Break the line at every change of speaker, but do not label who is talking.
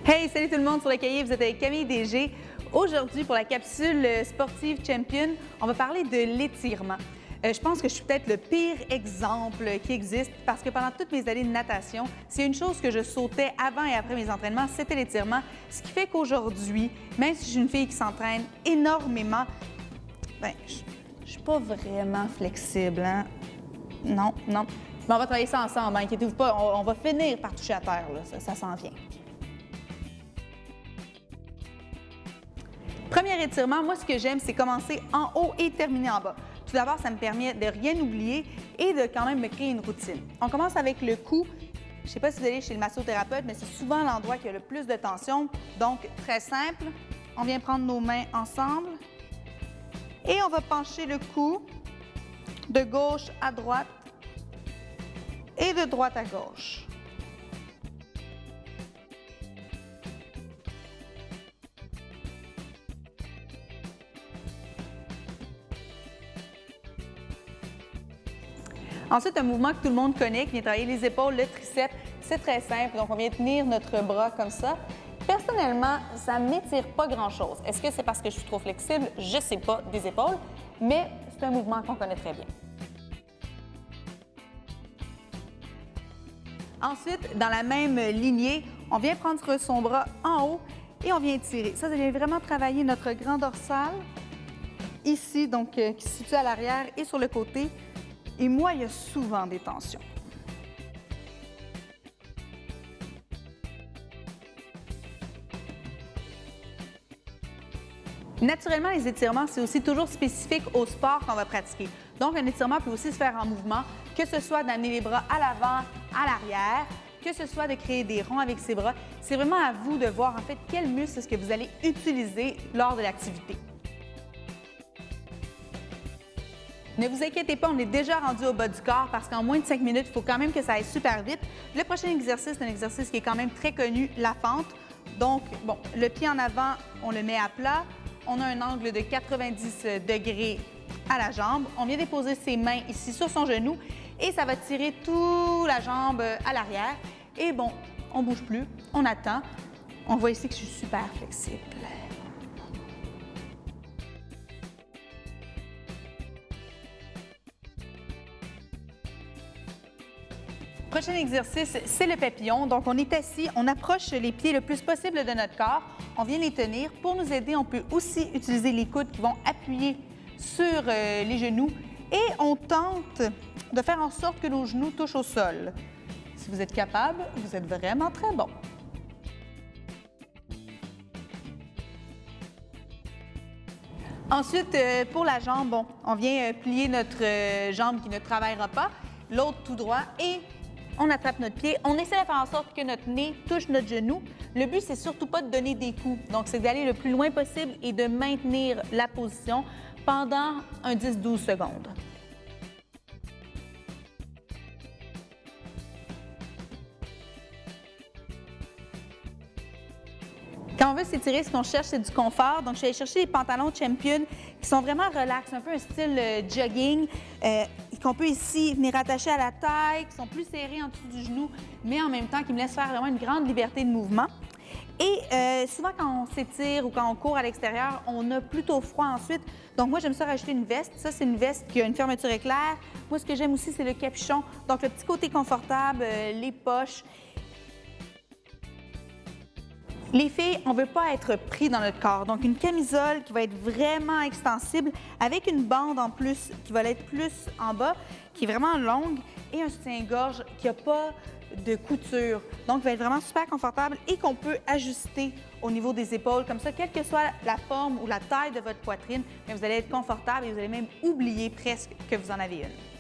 Hey, salut tout le monde sur le cahier, vous êtes avec Camille DG. Aujourd'hui, pour la capsule sportive Champion, on va parler de l'étirement. Je pense que je suis peut-être le pire exemple qui existe parce que pendant toutes mes années de natation, c'est une chose que je sautais avant et après mes entraînements, c'était l'étirement. Ce qui fait qu'aujourd'hui, même si je suis une fille qui s'entraîne énormément, je suis pas vraiment flexible, hein? Non. Mais on va travailler ça ensemble, inquiétez-vous pas, on va finir par toucher à terre, là. Ça s'en vient. Premier étirement, moi, ce que j'aime, c'est commencer en haut et terminer en bas. Tout d'abord, ça me permet de rien oublier et de quand même me créer une routine. On commence avec le cou. Je ne sais pas si vous allez chez le massothérapeute, mais c'est souvent l'endroit qui a le plus de tension. Donc, très simple. On vient prendre nos mains ensemble et on va pencher le cou de gauche à droite et de droite à gauche. Ensuite, un mouvement que tout le monde connaît, qui vient travailler les épaules, le triceps. C'est très simple. Donc, on vient tenir notre bras comme ça. Personnellement, ça ne m'étire pas grand-chose. Est-ce que c'est parce que je suis trop flexible? Je ne sais pas, des épaules, mais c'est un mouvement qu'on connaît très bien. Ensuite, dans la même lignée, on vient prendre son bras en haut et on vient tirer. Ça vient vraiment travailler notre grand dorsal, ici, donc qui se situe à l'arrière et sur le côté. Et moi, il y a souvent des tensions. Naturellement, les étirements, c'est aussi toujours spécifique au sport qu'on va pratiquer. Donc, un étirement peut aussi se faire en mouvement, que ce soit d'amener les bras à l'avant, à l'arrière, que ce soit de créer des ronds avec ses bras. C'est vraiment à vous de voir, en fait, quel muscle est-ce que vous allez utiliser lors de l'activité. Ne vous inquiétez pas, on est déjà rendu au bas du corps parce qu'en moins de 5 minutes, il faut quand même que ça aille super vite. Le prochain exercice, c'est un exercice qui est quand même très connu, la fente. Donc, bon, le pied en avant, on le met à plat. On a un angle de 90 degrés à la jambe. On vient déposer ses mains ici sur son genou et ça va tirer toute la jambe à l'arrière. Et bon, on ne bouge plus, on attend. On voit ici que je suis super flexible. Prochain exercice, c'est le papillon. Donc, on est assis, on approche les pieds le plus possible de notre corps. On vient les tenir. Pour nous aider, on peut aussi utiliser les coudes qui vont appuyer sur les genoux. Et on tente de faire en sorte que nos genoux touchent au sol. Si vous êtes capable, vous êtes vraiment très bon. Ensuite, pour la jambe, bon, on vient plier notre jambe qui ne travaillera pas, l'autre tout droit et on attrape notre pied. On essaie de faire en sorte que notre nez touche notre genou. Le but, c'est surtout pas de donner des coups. Donc, c'est d'aller le plus loin possible et de maintenir la position pendant un 10-12 secondes. Quand on veut s'étirer, ce qu'on cherche, c'est du confort. Donc, je suis allée chercher des pantalons Champion qui sont vraiment relax, un peu un style jogging, qu'on peut ici venir attacher à la taille, qui sont plus serrés en dessous du genou, mais en même temps qui me laissent faire vraiment une grande liberté de mouvement. Et souvent, quand on s'étire ou quand on court à l'extérieur, on a plutôt froid ensuite. Donc, moi, j'aime ça rajouter une veste. Ça, c'est une veste qui a une fermeture éclair. Moi, ce que j'aime aussi, c'est le capuchon. Donc, le petit côté confortable, les poches. Les filles, on ne veut pas être pris dans notre corps. Donc, une camisole qui va être vraiment extensible avec une bande en plus qui va être plus en bas, qui est vraiment longue et un soutien-gorge qui n'a pas de couture. Donc, il va être vraiment super confortable et qu'on peut ajuster au niveau des épaules. Comme ça, quelle que soit la forme ou la taille de votre poitrine, vous allez être confortable et vous allez même oublier presque que vous en avez une.